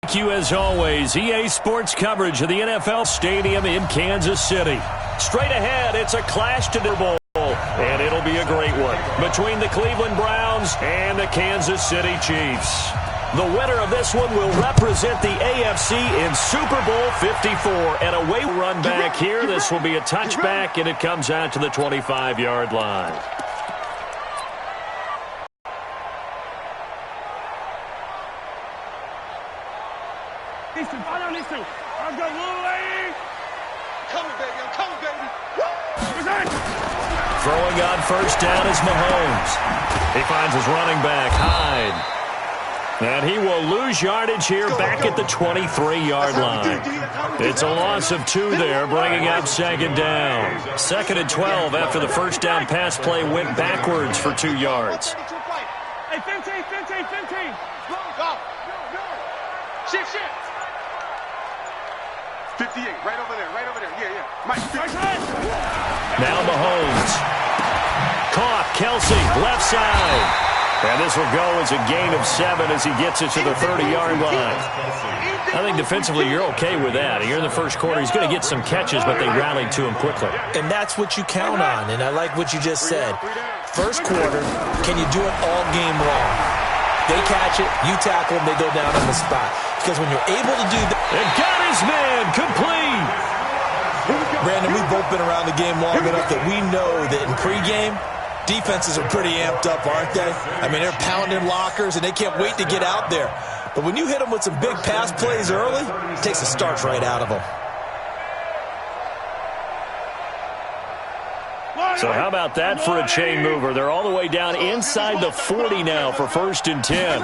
Thank you, as always, EA Sports coverage of the NFL Stadium in Kansas City. Straight ahead, it's a clash to the Bowl, and it'll be a great one between the Cleveland Browns and the Kansas City Chiefs. The winner of this one will represent the AFC in Super Bowl 54. And away run back here. This will be a touchback, and it comes out to the 25-yard line. Listen. I've got little lady. Coming, baby. I'm coming, baby. Throwing on first down is Mahomes. He finds his running back, Hyde. And he will lose yardage here back at the 23-yard line. It's a loss of 2 there, bringing up second down. 2nd and 12 after the first down pass play went backwards for 2 yards. Hey, 15. Go. Shift. 58, right over there. Yeah. Mike, now Mahomes. Caught, Kelsey, left side. And this will go as a gain of 7 as he gets it to the 30-yard line. I think defensively you're okay with that. Here in the first quarter, he's going to get some catches, but they rallied to him quickly. And that's what you count on, and I like what you just said. First quarter, can you do it all game long? They catch it, you tackle them, they go down on the spot. Because when you're able to do that... And got his man, complete! Brandon, we've both been around the game long enough that we know that in pregame, defenses are pretty amped up, aren't they? I mean, they're pounding lockers, and they can't wait to get out there. But when you hit them with some big pass plays early, it takes the starch right out of them. So how about that for a chain mover? They're all the way down inside the 40 now for 1st and 10.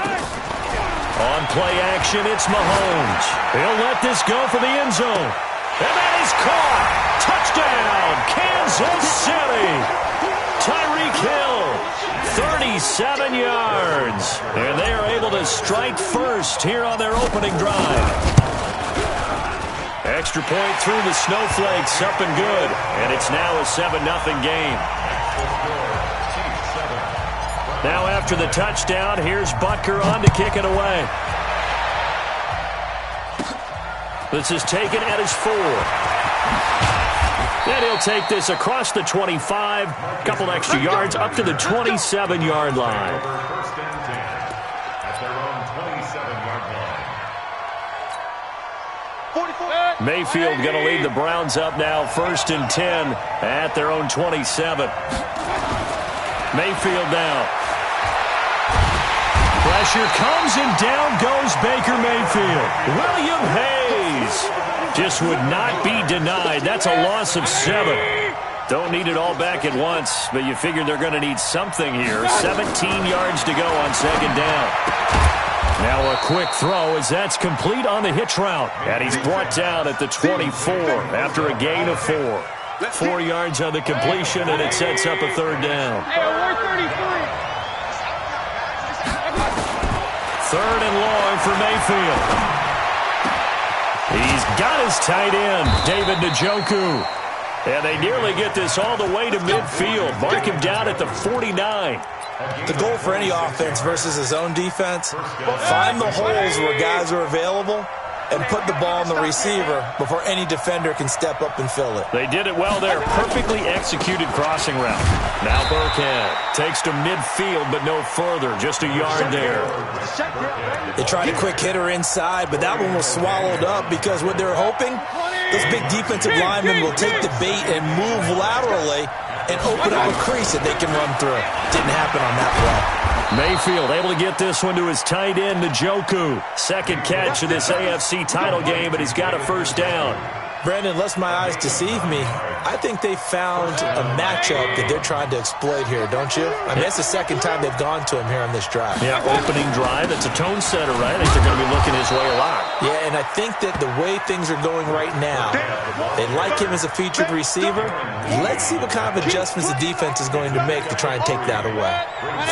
On play action, it's Mahomes. He'll let this go for the end zone. And that is caught. Touchdown, Kansas City. Tyreek Hill, 37 yards. And they are able to strike first here on their opening drive. Extra point through the snowflakes, up and good. And it's now a 7-0 game. Now after the touchdown, here's Butker on to kick it away. This is taken at his 4. And he'll take this across the 25, couple extra yards up to the 27-yard line. Mayfield going to lead the Browns up now, 1st and 10 at their own 27. Mayfield now. Pressure comes and down goes Baker Mayfield. William Hayes just would not be denied. That's a loss of 7. Don't need it all back at once, but you figure they're going to need something here. 17 yards to go on 2nd down. Now a quick throw as that's complete on the hitch route. And he's brought down at the 24 after a gain of 4. 4 yards on the completion, and it sets up a 3rd down. 3rd and long for Mayfield. He's got his tight end, David Njoku. And they nearly get this all the way to midfield. Mark him down at the 49. The goal for any offense versus his own defense, find the holes where guys are available and put the ball on the receiver before any defender can step up and fill it. They did it well there. Perfectly executed crossing route. Now Burkhead takes to midfield, but no further. Just a yard there. They tried a quick hitter inside, but that one was swallowed up because what they're hoping, those big defensive linemen will take the bait and move laterally and open up a crease that they can run through. Didn't happen on that play. Mayfield able to get this one to his tight end, Njoku. 2nd catch of this AFC title game, but he's got a 1st down. Brandon, lest my eyes deceive me, I think they found a matchup that they're trying to exploit here, don't you? I mean, that's the 2nd time they've gone to him here on this drive. Yeah, opening drive. It's a tone setter, right? I think they're going to be looking his way a lot. Yeah, and I think that the way things are going right now, they like him as a featured receiver. Let's see what kind of adjustments the defense is going to make to try and take that away.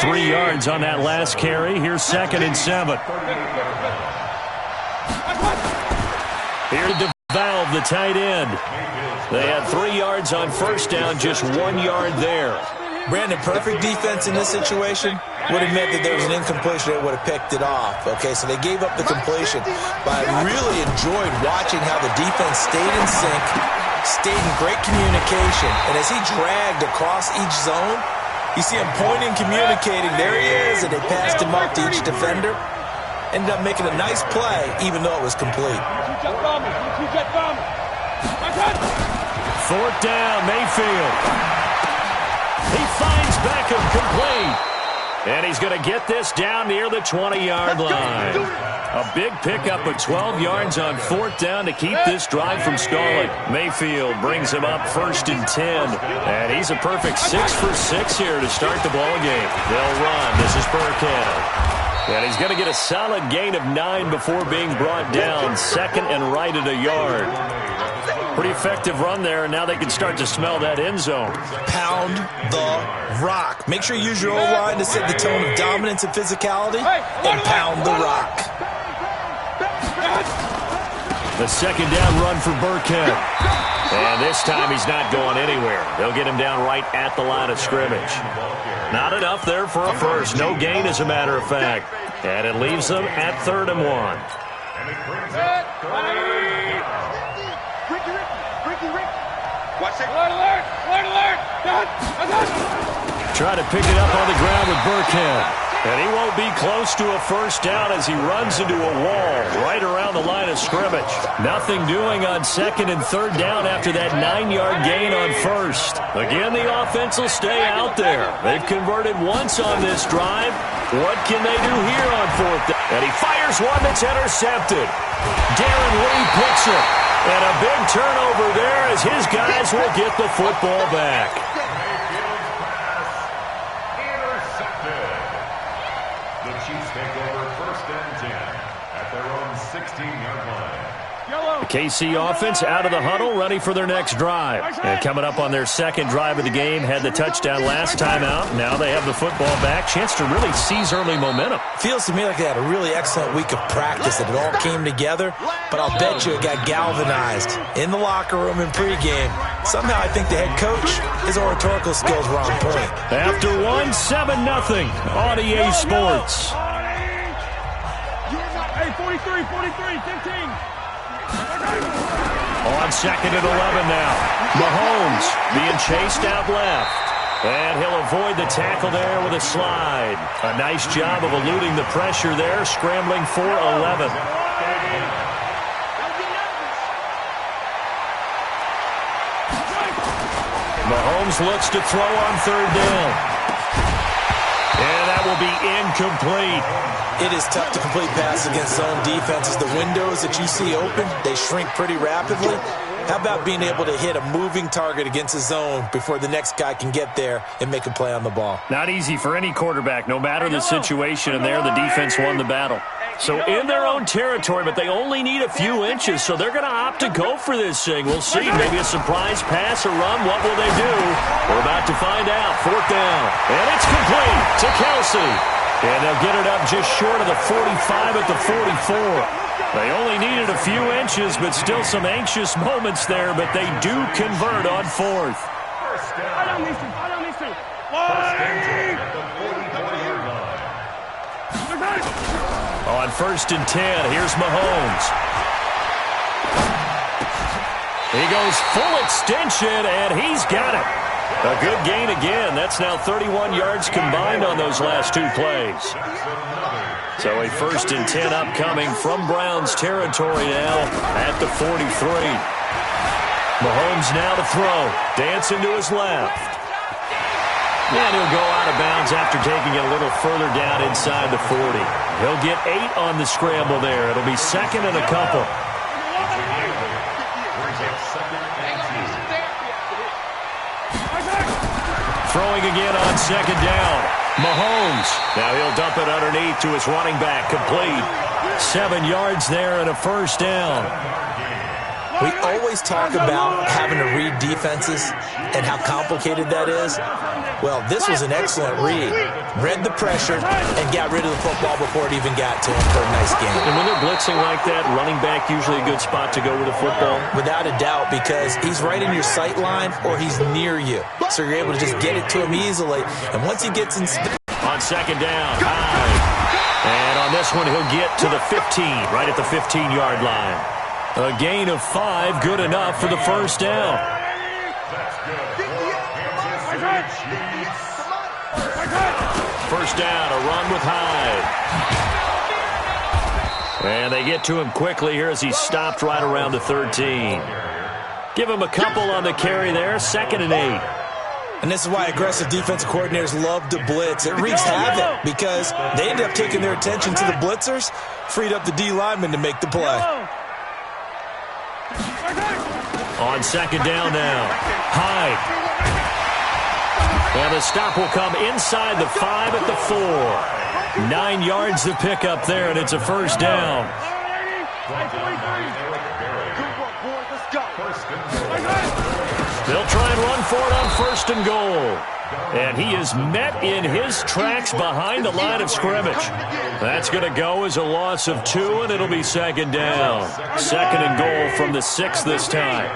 3 yards on that last carry. Here's 2nd and 7. Here to Valve, the tight end. They had 3 yards on 1st down, just 1 yard there. Brandon, perfect defense in this situation would have meant that there was an incompletion. They would have picked it off. Okay, so they gave up the completion. But I really enjoyed watching how the defense stayed in sync, stayed in great communication. And as he dragged across each zone, you see him pointing, communicating. There he is, and they passed him up to each defender. Ended up making a nice play, even though it was complete. 4th down, Mayfield. He finds Beckham complete. And he's going to get this down near the 20-yard line. A big pickup of 12 yards on 4th down to keep this drive from stalling. Mayfield brings him up 1st and 10. And he's a perfect 6 for 6 here to start the ball game. They'll run. This is Burkhead. And he's going to get a solid gain of 9 before being brought down. 2nd and right at a yard. Pretty effective run there, and now they can start to smell that end zone. Pound the rock. Make sure you use your O-line to set the tone of dominance and physicality, and pound the rock. The 2nd down run for Burkhead. And this time he's not going anywhere. They'll get him down right at the line of scrimmage. Not enough there for a first. No gain, as a matter of fact. And it leaves them at 3rd and 1. Try to pick it up on the ground with Burkhead. And he won't be close to a first down as he runs into a wall right around the line of scrimmage. Nothing doing on 2nd and 3rd down after that 9-yard gain on 1st. Again, the offense will stay out there. They've converted once on this drive. What can they do here on 4th down? And he fires one that's intercepted. Darren Lee picks it. And a big turnover there as his guys will get the football back. The Chiefs take over 1st and 10 at their own 16-yard line. The KC offense out of the huddle, ready for their next drive. And coming up on their 2nd drive of the game, had the touchdown last time out. Now they have the football back. Chance to really seize early momentum. Feels to me like they had a really excellent week of practice, that it all came together. But I'll bet you it got galvanized in the locker room in pregame. Somehow I think the head coach, his oratorical skills were on point. After 7-0 on EA Sports. Hey, 43, 15. On 2nd and 11 now. Mahomes being chased out left. And he'll avoid the tackle there with a slide. A nice job of eluding the pressure there, scrambling for 11. Mahomes looks to throw on 3rd down. And that will be incomplete. It is tough to complete passes against zone defenses. The windows that you see open, they shrink pretty rapidly. How about being able to hit a moving target against a zone before the next guy can get there and make a play on the ball? Not easy for any quarterback, no matter the situation, and there the defense won the battle. So in their own territory, but they only need a few inches, so they're going to opt to go for this thing. We'll see. Maybe a surprise pass or run. What will they do? We're about to find out. 4th down. And it's complete to Kelsey. And they'll get it up just short of the 45 at the 44. They only needed a few inches, but still some anxious moments there, but they do convert on 4th. On 1st and 10, here's Mahomes. He goes full extension, and he's got it. A good gain again. That's now 31 yards combined on those last 2 plays. So a 1st and 10 upcoming from Browns territory now at the 43. Mahomes now to throw. Dancing to his left. And he'll go out of bounds after taking it a little further down inside the 40. He'll get 8 on the scramble there. It'll be 2nd and a couple. Throwing again on 2nd down. Mahomes. Now he'll dump it underneath to his running back. Complete. 7 yards there and a 1st down. We always talk about having to read defenses and how complicated that is. Well, this was an excellent read. Read the pressure and got rid of the football before it even got to him for a nice game. And when they're blitzing like that, running back usually a good spot to go with the football? Without a doubt, because he's right in your sight line or he's near you. So you're able to just get it to him easily. And once he gets in space. On second down, high. And on this one, he'll get to the 15, right at the 15-yard line. A gain of 5, good enough for the first down. First down, a run with Hyde. And they get to him quickly here as he stopped right around the 13. Give him a couple on the carry there, 2nd and 8. And this is why aggressive defensive coordinators love to blitz. It wreaks havoc because they end up taking their attention to the blitzers, freed up the D lineman to make the play. On second down now, Hyde. And the stop will come inside the 5 at the 4. 9 yards to pick up there, and it's a first down. They'll try and run for it on 1st and goal. And he is met in his tracks behind the line of scrimmage. That's going to go as a loss of 2, and it'll be 2nd down. 2nd and goal from the 6 this time.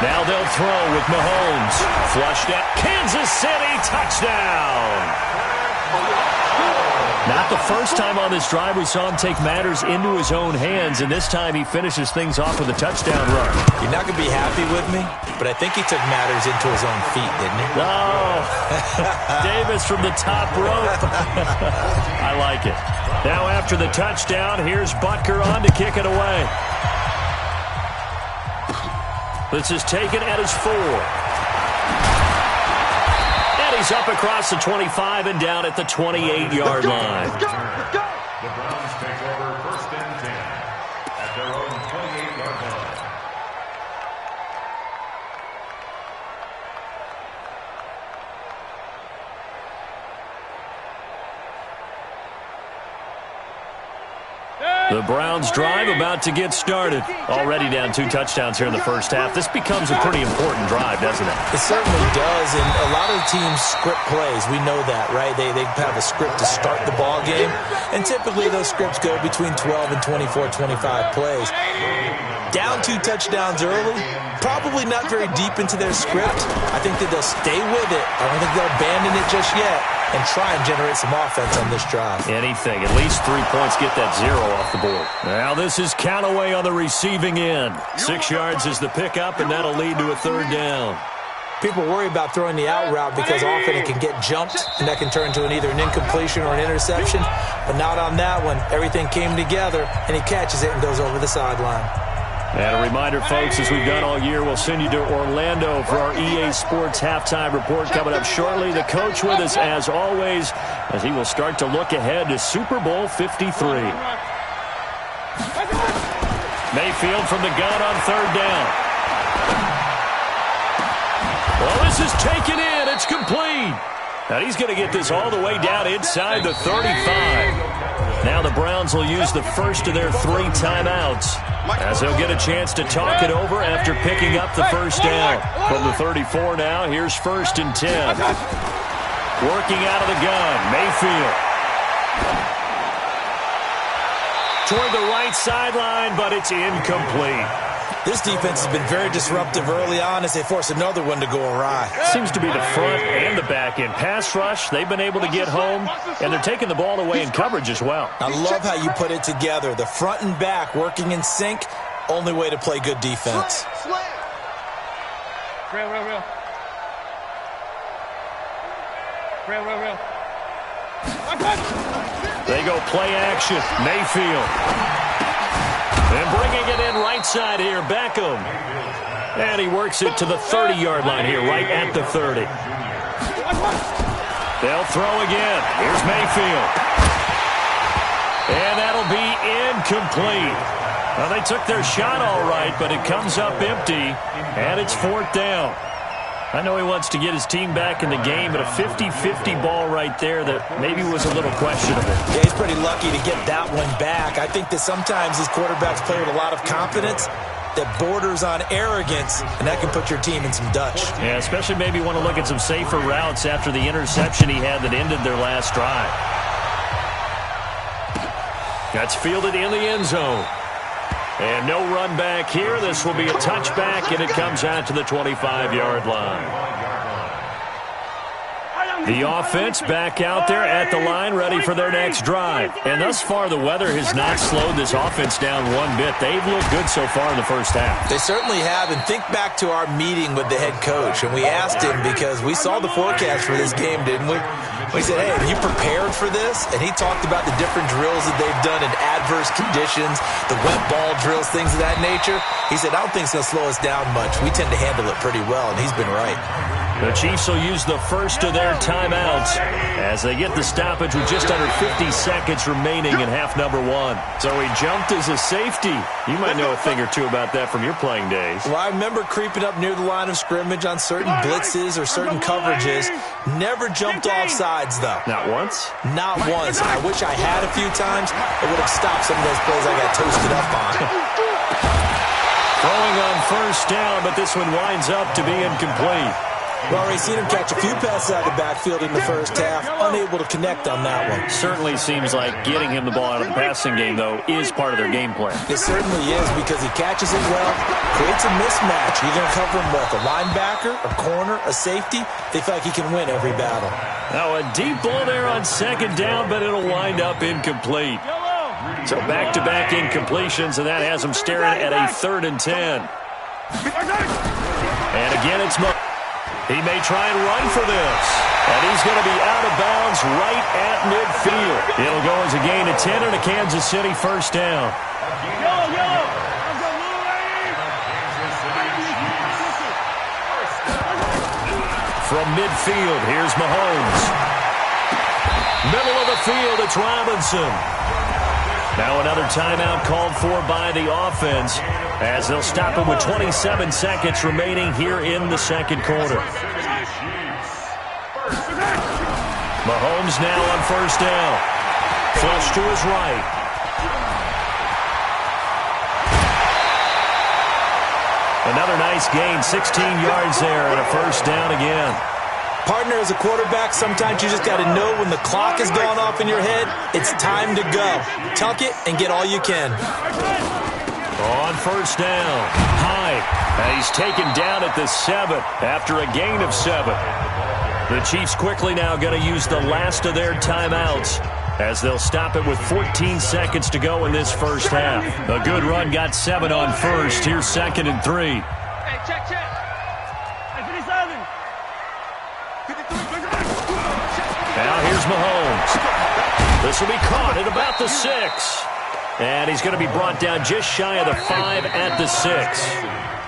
Now they'll throw with Mahomes. Flushed out. Kansas City touchdown. Not the first time on this drive we saw him take matters into his own hands, and this time he finishes things off with a touchdown run. You're not going to be happy with me, but I think he took matters into his own feet, didn't he? Oh, Davis from the top rope. I like it. Now after the touchdown, here's Butker on to kick it away. This is taken at his 4. He's up across the 25 and down at the 28-yard line. The Browns take over 1st and 10 at their own 28-yard line. The Browns drive about to get started. Already down 2 touchdowns here in the first half. This becomes a pretty important drive, doesn't it? It certainly does, and a lot of the teams script plays. We know that, right? They have a script to start the ball game, and typically those scripts go between 12 and 24, 25 plays. Down 2 touchdowns early, probably not very deep into their script. I think that they'll stay with it. I don't think they'll abandon it just yet and try and generate some offense on this drive. Anything. At least 3 points, get that 0 off the board. Now this is Callaway on the receiving end. 6 yards is the pickup, and that'll lead to a 3rd down. People worry about throwing the out route because often it can get jumped, and that can turn into either an incompletion or an interception. But not on that one. Everything came together, and he catches it and goes over the sideline. And a reminder, folks, as we've done all year, we'll send you to Orlando for our EA Sports halftime report coming up shortly. The coach with us, as always, as he will start to look ahead to Super Bowl 53. Mayfield from the gun on 3rd down. Well, this is taken in. It's complete. And he's going to get this all the way down inside the 35. Now the Browns will use the first of their 3 timeouts, as they'll get a chance to talk it over after picking up the first down. From the 34 now, here's 1st and 10. Working out of the gun, Mayfield. Toward the right sideline, but it's incomplete. This defense has been very disruptive early on as they force another one to go awry. Seems to be the front and the back end. Pass rush, they've been able to get home, and they're taking the ball away in coverage as well. I love how you put it together. The front and back working in sync, only way to play good defense. Real. They go play action. Mayfield. And bringing it in right side here, Beckham. And he works it to the 30-yard line here, right at the 30. They'll throw again. Here's Mayfield. And that'll be incomplete. Well, they took their shot all right, but it comes up empty, and it's 4th down. I know he wants to get his team back in the game, but a 50-50 ball right there that maybe was a little questionable. Yeah, he's pretty lucky to get that one back. I think that sometimes these quarterbacks play with a lot of confidence that borders on arrogance, and that can put your team in some Dutch. Yeah, especially maybe want to look at some safer routes after the interception he had that ended their last drive. That's fielded in the end zone. And no run back here. This will be a touchback, and it comes out to the 25-yard line. The offense back out there at the line, ready for their next drive. And thus far, the weather has not slowed this offense down one bit. They've looked good so far in the first half. They certainly have. And think back to our meeting with the head coach. And we asked him, because we saw the forecast for this game, didn't we? We said, hey, have you prepared for this? And he talked about the different drills that they've done in adverse conditions, the wet ball drills, things of that nature. He said, I don't think it's going to slow us down much. We tend to handle it pretty well, and he's been right. The Chiefs will use the first of their timeouts as they get the stoppage with just under 50 seconds remaining in half number one. So he jumped as a safety. You might know a thing or two about that from your playing days. Well, I remember creeping up near the line of scrimmage on certain blitzes or certain coverages. Never jumped off sides, though. Not once? Not once. And I wish I had a few times. It would have stopped some of those plays I got toasted up on. Throwing on first down, but this one winds up to be incomplete. We've already seen him catch a few passes out of the backfield in the first half, unable to connect on that one. Certainly seems like getting him the ball out of the passing game, though, is part of their game plan. It certainly is, because he catches it well, creates a mismatch. You're going to cover him with a linebacker, a corner, a safety. They feel like he can win every battle. Now a deep ball there on second down, but it'll wind up incomplete. So back-to-back incompletions, and that has him staring at a 3rd and 10. And again, it's Mo. He may try and run for this. And he's going to be out of bounds right at midfield. It'll go as a gain of 10 and a Kansas City first down. From midfield, here's Mahomes. Middle of the field, it's Robinson. Now another timeout called for by the offense as they'll stop him with 27 seconds remaining here in the second quarter. Mahomes now on first down. Flush to his right. Another nice gain, 16 yards there and a first down again. Partner, as a quarterback, sometimes you just got to know when the clock has gone off in your head, it's time to go. Tuck it and get all you can. On first down, Hyde. And he's taken down at the 7 after a gain of 7. The Chiefs quickly now going to use the last of their timeouts as they'll stop it with 14 seconds to go in this first half. A good run got 7 on first. Here's 2nd and 3. Hey, check. Hey, finish 7. Now here's Mahomes. This will be caught at about the 6. And he's going to be brought down just shy of the 5 at the 6.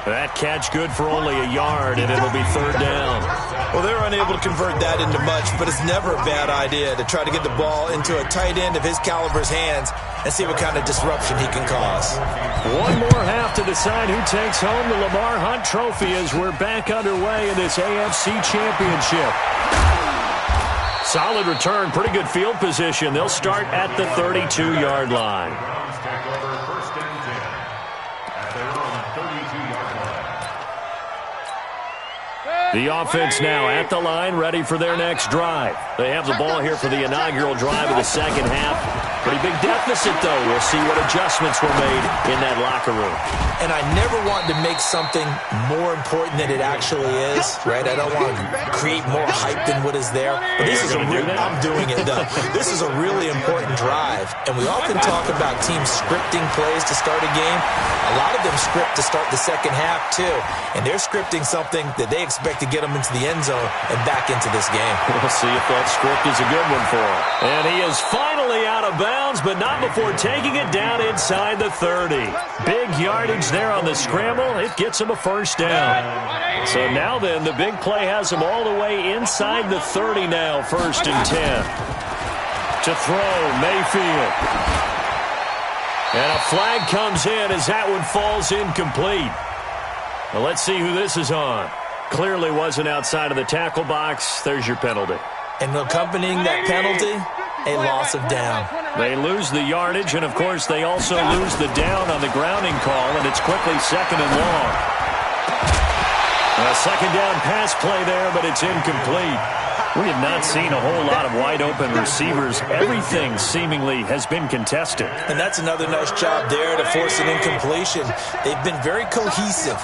That catch good for only a yard, and it'll be 3rd down. Well, they're unable to convert that into much, but it's never a bad idea to try to get the ball into a tight end of his caliber's hands and see what kind of disruption he can cause. One more half to decide who takes home the Lamar Hunt Trophy as we're back underway in this AFC Championship. Solid return, pretty good field position. They'll start at the 32-yard line. The offense now at the line, ready for their next drive. They have the ball here for the inaugural drive of the second half. Pretty big deficit, though. We'll see what adjustments were made in that locker room. And I never want to make something more important than it actually is, right? I don't want to create more hype than what is there. But this is a real, I'm doing it, though. This is a really important drive. And we often talk about teams scripting plays to start a game. A lot of them script to start the second half, too. And they're scripting something that they expect to get them into the end zone and back into this game. We'll see if that script is a good one for him. And he is finally out of bounds, but not before taking it down inside the 30. Big yardage there on the scramble. It gets him a first down. So now then, the big play has him all the way inside the 30 now, 1st and 10. To throw, Mayfield. And a flag comes in as that one falls incomplete. Well, let's see who this is on. Clearly wasn't outside of the tackle box. There's your penalty. And accompanying that penalty, a loss of down. They lose the yardage, and, of course, they also lose the down on the grounding call, and it's quickly 2nd and long. A 2nd down pass play there, but it's incomplete. We have not seen a whole lot of wide-open receivers. Everything seemingly has been contested. And that's another nice job there to force an incompletion. They've been very cohesive,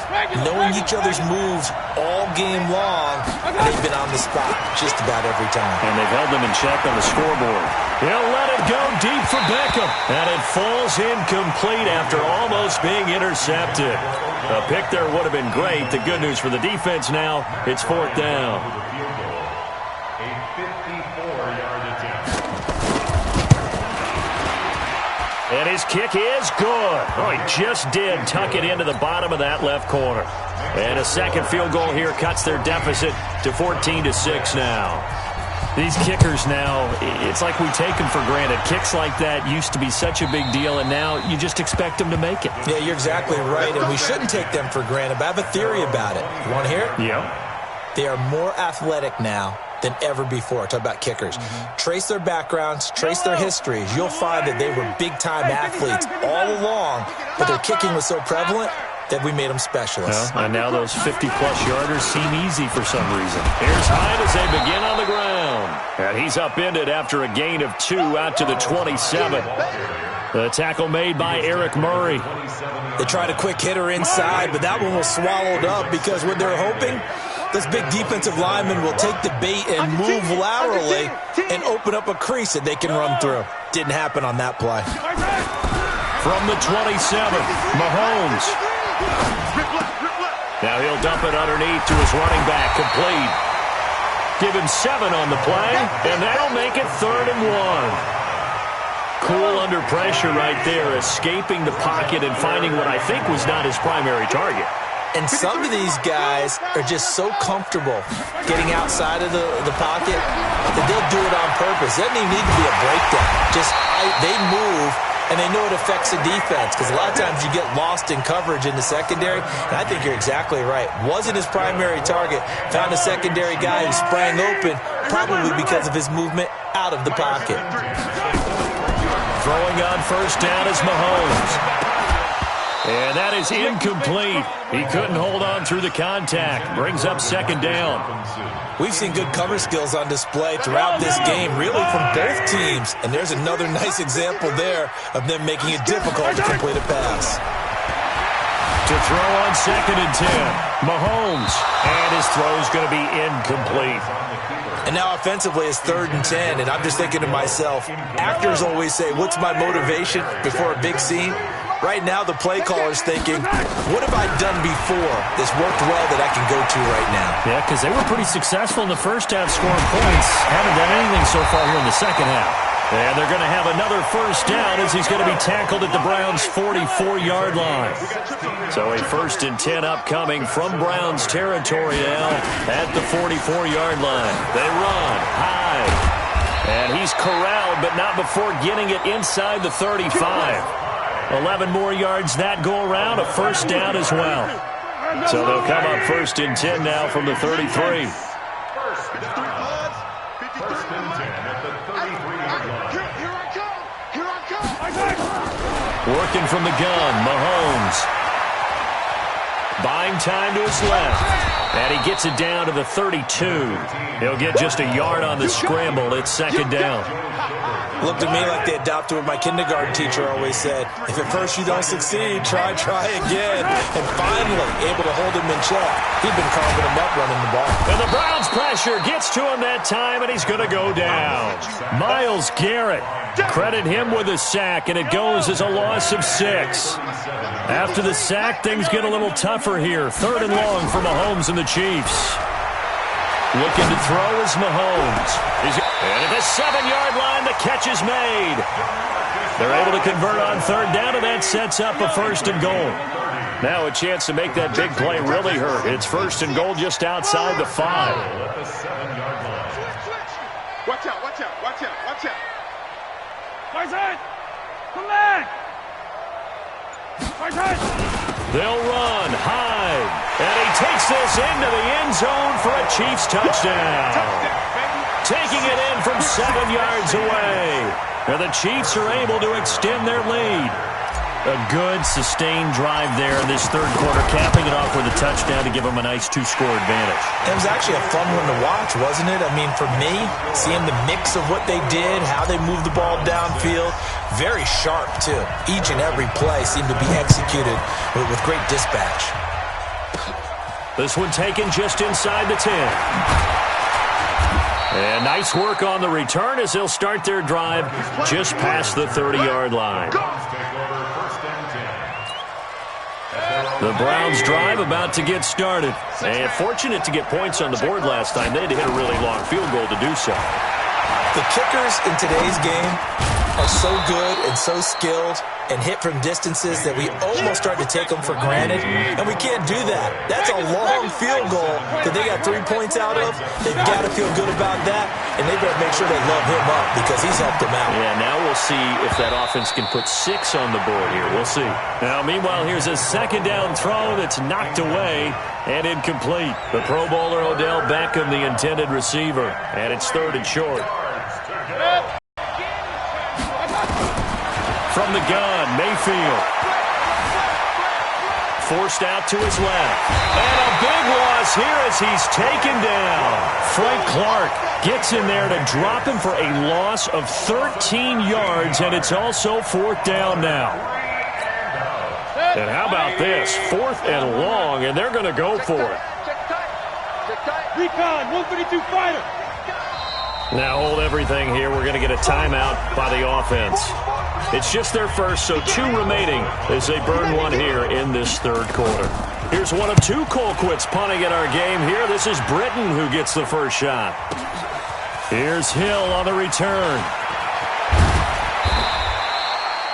knowing each other's moves all game long, and they've been on the spot just about every time. And they've held them in check on the scoreboard. He'll let it go deep for Beckham, and it falls incomplete after almost being intercepted. A pick there would have been great. The good news for the defense now, it's 4th down. And his kick is good. Oh, he just did tuck it into the bottom of that left corner. And a second field goal here cuts their deficit to 14-6 now. These kickers now, it's like we take them for granted. Kicks like that used to be such a big deal, and now you just expect them to make it. Yeah, you're exactly right, and we shouldn't take them for granted. But I have a theory about it. You want to hear it? Yeah. They are more athletic now than ever before. Talk about kickers. Trace their backgrounds, trace their histories. You'll find that they were big-time athletes all along, but their kicking was so prevalent that we made them specialists. Well, and now those 50-plus yarders seem easy for some reason. Here's Hyde as they begin on the ground. And he's upended after a gain of 2 out to the 27. The tackle made by Eric Murray. They tried a quick hitter inside, but that one was swallowed up because what they're hoping, this big defensive lineman will take the bait and move laterally and open up a crease that they can run through. Didn't happen on that play. From the 27, Mahomes. Now he'll dump it underneath to his running back, complete. Give him 7 on the play, and that'll make it 3rd and 1. Cool under pressure right there, escaping the pocket and finding what I think was not his primary target. And some of these guys are just so comfortable getting outside of the pocket that they'll do it on purpose. It doesn't even need to be a breakdown. They move, and they know it affects the defense because a lot of times you get lost in coverage in the secondary. And I think you're exactly right. Wasn't his primary target. Found a secondary guy who sprang open, probably because of his movement out of the pocket. Throwing on 1st down is Mahomes. And that is incomplete. He couldn't hold on through the contact. Brings up 2nd down. We've seen good cover skills on display throughout this game, really from both teams. And there's another nice example there of them making it difficult to complete a pass. To throw on 2nd and 10. Mahomes. And his throw is going to be incomplete. And now offensively it's 3rd and 10. And I'm just thinking to myself, actors always say, what's my motivation before a big scene? Right now, the play caller's thinking, what have I done before that's worked well that I can go to right now? Yeah, because they were pretty successful in the first half scoring points. Haven't done anything so far here in the second half. And they're going to have another 1st down as he's going to be tackled at the Browns' 44-yard line. So a 1st and 10 upcoming from Browns territory now at the 44-yard line. They run high. And he's corralled, but not before getting it inside the 35. 11 more yards that go around, a 1st down as well. So they'll come up 1st and 10 now from the 33. First and 10 at the 33-yard line. Here I come. Working from the gun, Mahomes. Buying time to his left. And he gets it down to the 32. He'll get just a yard on the scramble. It's 2nd down. Looked at me like they adopted what my kindergarten teacher always said. If at first you don't succeed, try again. And finally, able to hold him in check. He'd been carving him up running the ball. And the Browns pressure gets to him that time, and he's going to go down. Myles Garrett, credit him with a sack, and it goes as a loss of 6. After the sack, things get a little tougher here. 3rd and long for Mahomes and the Chiefs. Looking to throw is Mahomes. And at the 7-yard line, the catch is made. They're able to convert on 3rd down, and that sets up a 1st and goal. Now a chance to make that big play really hurt. It's 1st and goal just outside the 5. Watch out, watch out, watch out, watch out. Farzad, come back. Farzad. They'll run high. And he takes Takes this into the end zone for a Chiefs touchdown. Taking it in from 7 yards away. And the Chiefs are able to extend their lead. A good, sustained drive there in this third quarter, capping it off with a touchdown to give them a nice 2-score advantage. It was actually a fun one to watch, wasn't it? I mean, for me, seeing the mix of what they did, how they moved the ball downfield, very sharp, too. Each and every play seemed to be executed with great dispatch. This one taken just inside the 10. And nice work on the return as they'll start their drive just past the 30-yard line. The Browns drive about to get started. And fortunate to get points on the board last time. They had to hit a really long field goal to do so. The kickers in today's game are so good and so skilled and hit from distances that we almost start to take them for granted, and we can't do that. That's a long field goal that they got 3 points out of. They've got to feel good about that, and they better make sure they love him up because he's helped them out. Yeah, now we'll see if that offense can put 6 on the board here. We'll see. Now, meanwhile, here's a second down throw that's knocked away and incomplete. The Pro Bowler Odell Beckham, the intended receiver, and it's 3rd and short. From the gun, Mayfield. Forced out to his left. And a big loss here as he's taken down. Frank Clark gets in there to drop him for a loss of 13 yards, and it's also 4th down now. And how about this? 4th and long, and they're going to go for it. Recon, 132 fighter. Now hold everything here. We're going to get a timeout by the offense. It's just their first, so 2 remaining as they burn one here in this third quarter. Here's one of 2 Colquitts punting at our game here. This is Britton who gets the first shot. Here's Hill on the return.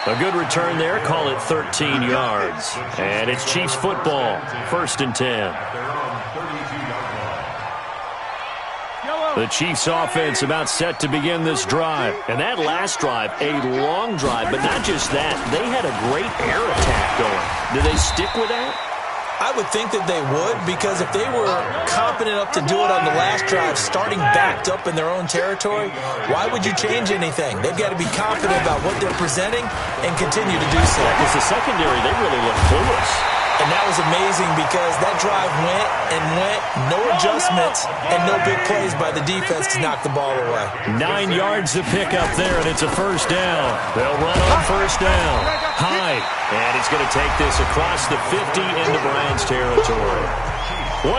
A good return there. Call it 13 yards. And it's Chiefs football. 1st and 10. The Chiefs offense about set to begin this drive. And that last drive, a long drive, but not just that. They had a great air attack going. Do they stick with that? I would think that they would, because if they were competent enough to do it on the last drive, starting backed up in their own territory, why would you change anything? They've got to be confident about what they're presenting and continue to do so. Because the secondary, they really look clueless. And that was amazing because that drive went and went, no adjustments, and no big plays by the defense to knock the ball away. 9 yards to pick up there, and it's a first down. They'll run on first down. Hyde, and he's going to take this across the 50 into Browns territory.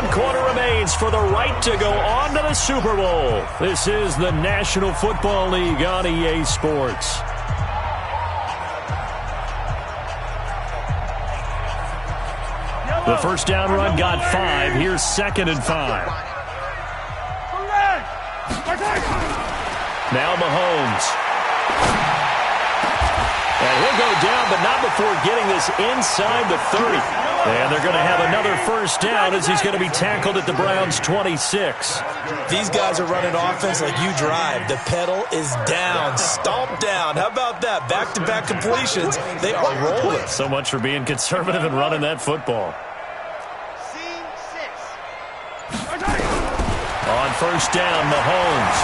1 quarter remains for the right to go on to the Super Bowl. This is the National Football League on EA Sports. The first down run got 5. Here's 2nd and 5. Now Mahomes. And he'll go down, but not before getting this inside the 30. And they're going to have another first down as he's going to be tackled at the Browns' 26. These guys are running offense like you drive. The pedal is down, stomped down. How about that? Back-to-back completions. They are rolling. So much for being conservative and running that football. On first down, Mahomes.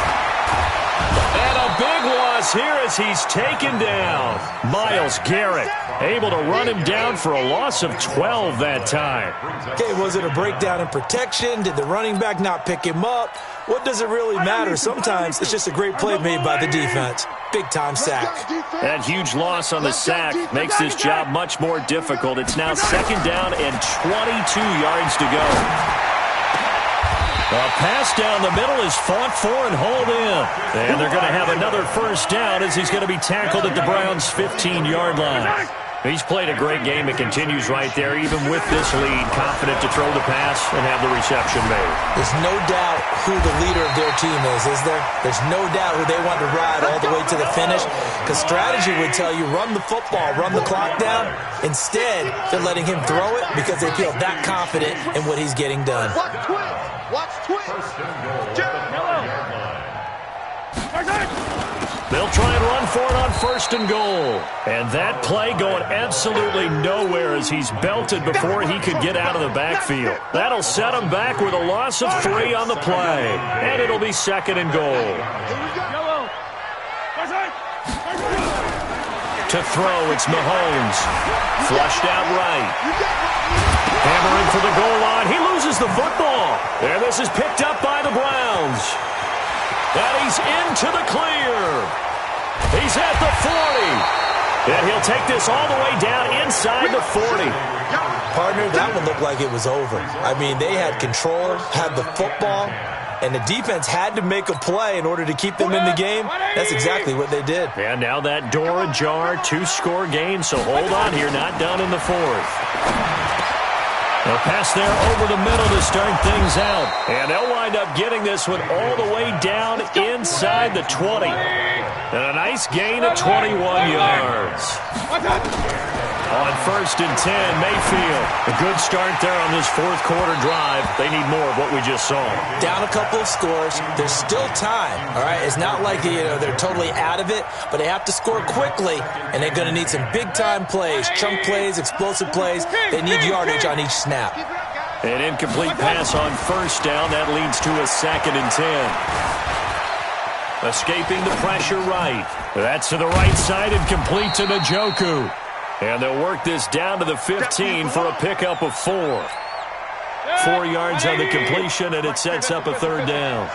And a big loss here as he's taken down. Myles Garrett able to run him down for a loss of 12 that time. Okay, was it a breakdown in protection? Did the running back not pick him up? What does it really matter? Sometimes it's just a great play made by the defense. Big-time sack. That huge loss on the sack makes this job much more difficult. It's now 2nd down and 22 yards to go. A pass down the middle is fought for and hauled in. And they're going to have another first down as he's going to be tackled at the Browns' 15-yard line. He's played a great game. It continues right there, even with this lead, confident to throw the pass and have the reception made. There's no doubt who the leader of their team is there? There's no doubt who they want to ride all the way to the finish, because strategy would tell you run the football, run the clock down. Instead, they're letting him throw it because they feel that confident in what he's getting done. Watch twin. They'll try and run for it on 1st and goal. And that play going absolutely nowhere as he's belted before he could get out of the backfield. That'll set him back with a loss of 3 on the play. And it'll be 2nd and goal. To throw, it's Mahomes. Flushed out right. Hammering for the goal line. He loses the football. And this is picked up by the Browns. And he's into the clear. He's at the 40. And he'll take this all the way down inside the 40. Partner, that one looked like it was over. I mean, they had control, had the football, and the defense had to make a play in order to keep them in the game. That's exactly what they did. And now that door ajar, 2-score game, so hold on here, not done in the 4th. A pass there over the middle to start things out. And they'll wind up getting this one all the way down inside the 20. And a nice gain of 21 yards. On 1st and 10, Mayfield. A good start there on this 4th quarter drive. They need more of what we just saw. Down a couple of scores. There's still time, all right? It's not like they're totally out of it, but they have to score quickly, and they're going to need some big-time plays, chunk plays, explosive plays. They need yardage on each snap. An incomplete pass on 1st down. That leads to a 2nd and 10. Escaping the pressure right. That's to the right side and complete to Njoku. And they'll work this down to the 15 for a pickup of 4. 4 yards on the completion, and it sets up a 3rd down.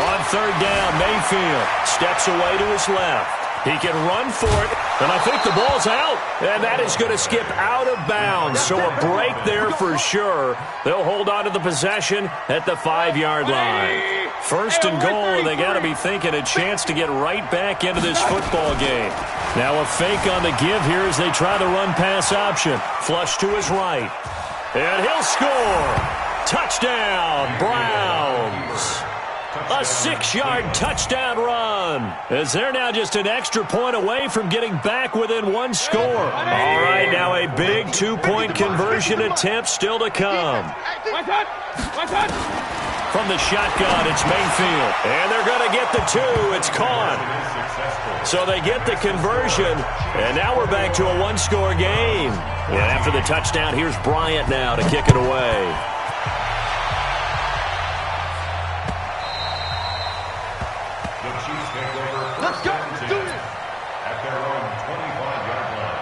On 3rd down, Mayfield steps away to his left. He can run for it, and I think the ball's out. And that is going to skip out of bounds, so a break there for sure. They'll hold on to the possession at the 5-yard line. 1st and goal, and they got to be thinking a chance to get right back into this football game. Now a fake on the give here as they try the run-pass option. Flush to his right. And he'll score. Touchdown, Browns. A 6-yard touchdown run, as they're now just an extra point away from getting back within 1 score. All right, now a big 2-point conversion attempt still to come. From the shotgun, it's Mayfield, and they're going to get the 2. It's caught. So they get the conversion, and now we're back to a 1-score game. And after the touchdown, here's Bryant now to kick it away. Let's go. Do it. At their own 25-yard line.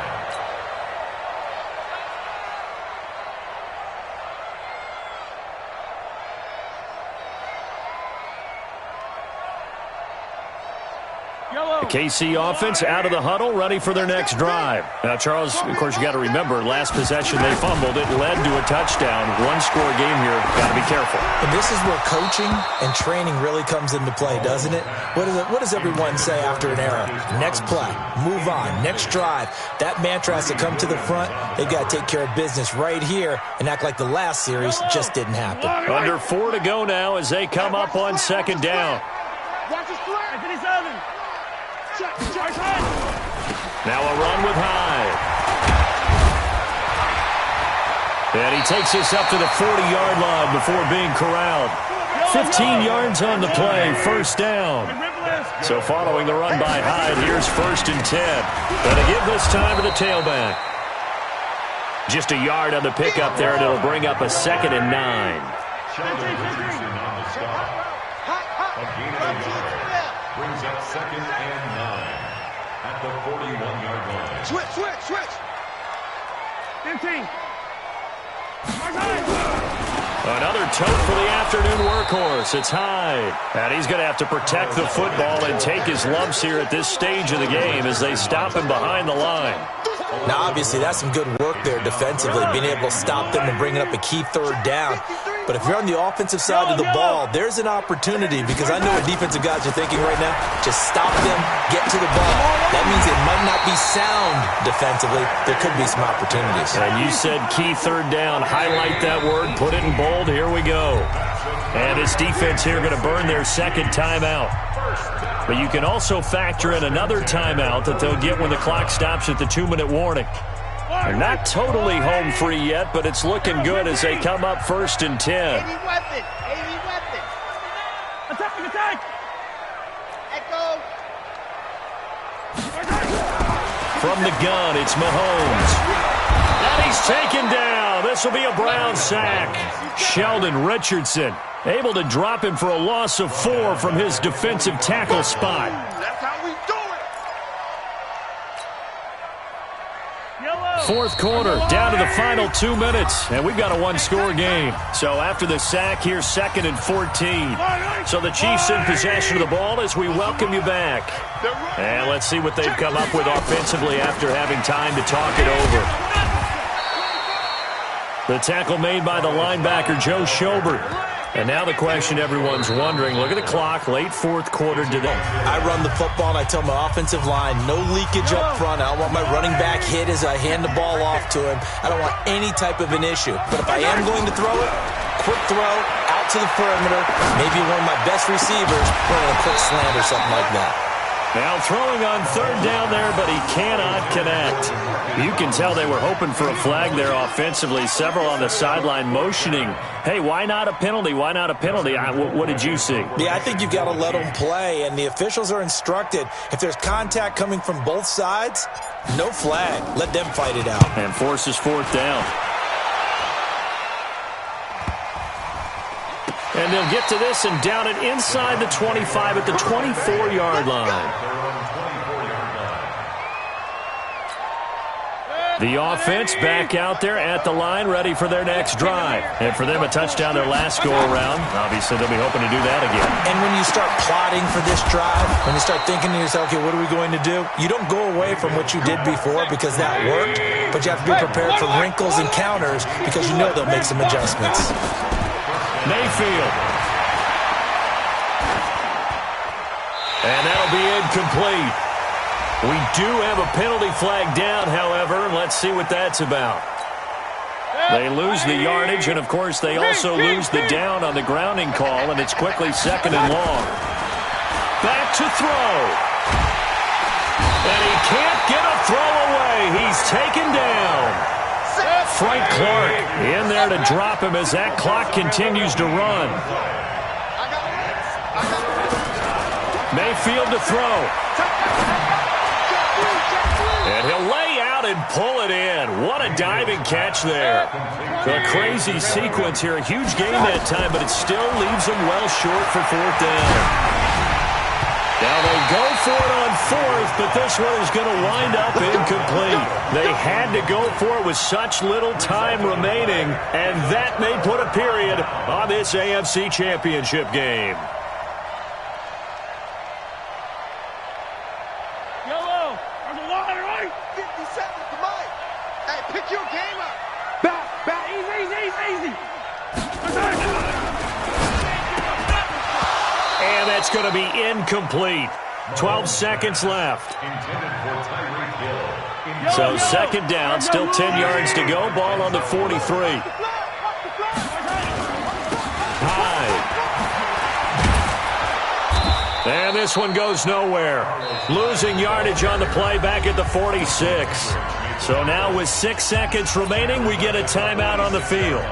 The KC offense out of the huddle, ready for their next drive. Now, Charles, of course, you got to remember, last possession they fumbled. It led to a touchdown. 1-score game here. Got to be careful. And this is where coaching and training really comes into play, doesn't it? What does everyone say after an error? Next play, move on, next drive. That mantra has to come to the front. They've got to take care of business right here and act like the last series just didn't happen. Under 4 to go now as they come up on 2nd down. Now a run with Hyde. And he takes this up to the 40-yard line before being corralled. 15 yards on the play, 1st down. So following the run by Hyde, here's 1st and 10. Gonna give this time to the tailback. Just a yard on the pickup there, and it'll bring up a 2nd and 9. Brings up 2nd and 9 at the 41-yard line. Switch. 15. Another tote for the afternoon workhorse. It's Hyde. And he's going to have to protect the football and take his lumps here at this stage of the game as they stop him behind the line. Now, obviously, that's some good work there defensively, being able to stop them and bringing up a key 3rd down. But if you're on the offensive side of the ball, there's an opportunity, because I know what defensive guys are thinking right now. Just stop them, get to the ball. That means it might not be sound defensively. There could be some opportunities. And you said key 3rd down. Highlight that word. Put it in bold. Here we go. And this defense here going to burn their 2nd timeout. But you can also factor in another timeout that they'll get when the clock stops at the 2-minute warning. They're not totally home free yet, but it's looking good as they come up 1st and 10. Attack. From the gun, it's Mahomes. And he's taken down. This will be a Brown sack. Sheldon Richardson able to drop him for a loss of 4 from his defensive tackle spot. That's how we do it. Fourth quarter, down to the final 2 minutes, and we've got a one-score game. So after the sack, here's 2nd and 14. So the Chiefs in possession of the ball as we welcome you back. And let's see what they've come up with offensively after having time to talk it over. The tackle made by the linebacker, Joe Schobert. And now the question everyone's wondering, look at the clock, late fourth quarter today. I run the football, and I tell my offensive line, no leakage up front. I don't want my running back hit as I hand the ball off to him. I don't want any type of an issue. But if I am going to throw it, quick throw, out to the perimeter, maybe one of my best receivers running a quick slant or something like that. Now throwing on third down there, but he cannot connect. You can tell they were hoping for a flag there offensively. Several on the sideline motioning, hey, why not a penalty? Why not a penalty? What did you see? Yeah, I think you've got to let them play, and the officials are instructed. If there's contact coming from both sides, no flag. Let them fight it out. And forces fourth down. And they'll get to this and down it inside the 25 at the 24-yard line. The offense back out there at the line, ready for their next drive. And for them, a touchdown their last go-around. Obviously, they'll be hoping to do that again. And when you start plotting for this drive, when you start thinking to yourself, okay, what are we going to do? You don't go away from what you did before because that worked, but you have to be prepared for wrinkles and counters because you know they'll make some adjustments. Mayfield. And that'll be incomplete. We do have a penalty flag down, however. Let's see what that's about. They lose the yardage, and, of course, they also lose the down on the grounding call, and it's quickly 2nd and long. Back to throw. And he can't get a throw away. He's taken down. Frank Clark in there to drop him as that clock continues to run. Mayfield to throw. And he'll lay out and pull it in. What a diving catch there. A crazy sequence here. A huge game that time, but it still leaves them well short for fourth down. Now they go for it on fourth, but this one is going to wind up incomplete. They had to go for it with such little time remaining, and that may put a period on this AFC Championship game. Yellow, on the line, right? 50 seconds to mine. Hey, pick your game up. Back, easy. And that's going to be incomplete. 12 seconds left. So 2nd down, still 10 yards to go. Ball on the 43. High. And this one goes nowhere. Losing yardage on the play back at the 46. So now with 6 seconds remaining, we get a timeout on the field.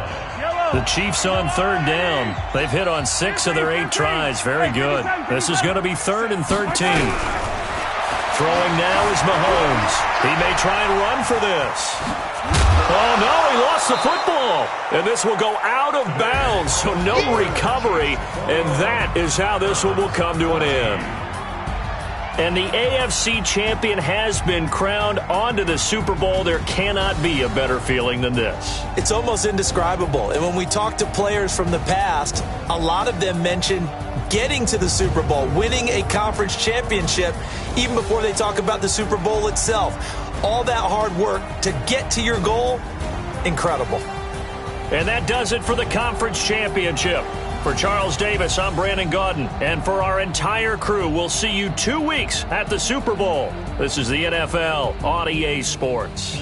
The Chiefs on 3rd down. They've hit on 6 of their 8 tries. Very good. This is going to be 3rd and 13. Throwing now is Mahomes. He may try and run for this. Oh, no, he lost the football. And this will go out of bounds, so no recovery. And that is how this one will come to an end. And the AFC champion has been crowned onto the Super Bowl. There cannot be a better feeling than this. It's almost indescribable. And when we talk to players from the past, a lot of them mention getting to the Super Bowl, winning a conference championship, even before they talk about the Super Bowl itself. All that hard work to get to your goal, incredible. And that does it for the conference championship. For Charles Davis, I'm Brandon Gaudin. And for our entire crew, we'll see you 2 weeks at the Super Bowl. This is the NFL on EA Sports.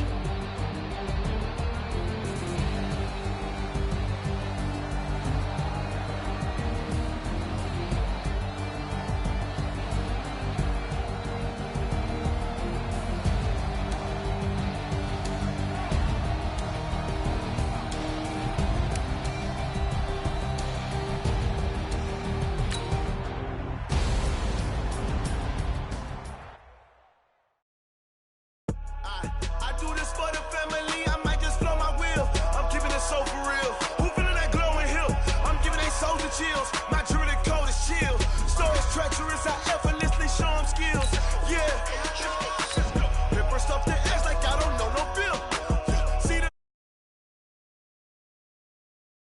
I do this for the family, I might just blow my wheel. I'm keeping it so for real. Who feeling that glowing hill? I'm giving they soldier chills. My jewelry coat is chill. Stories treacherous, I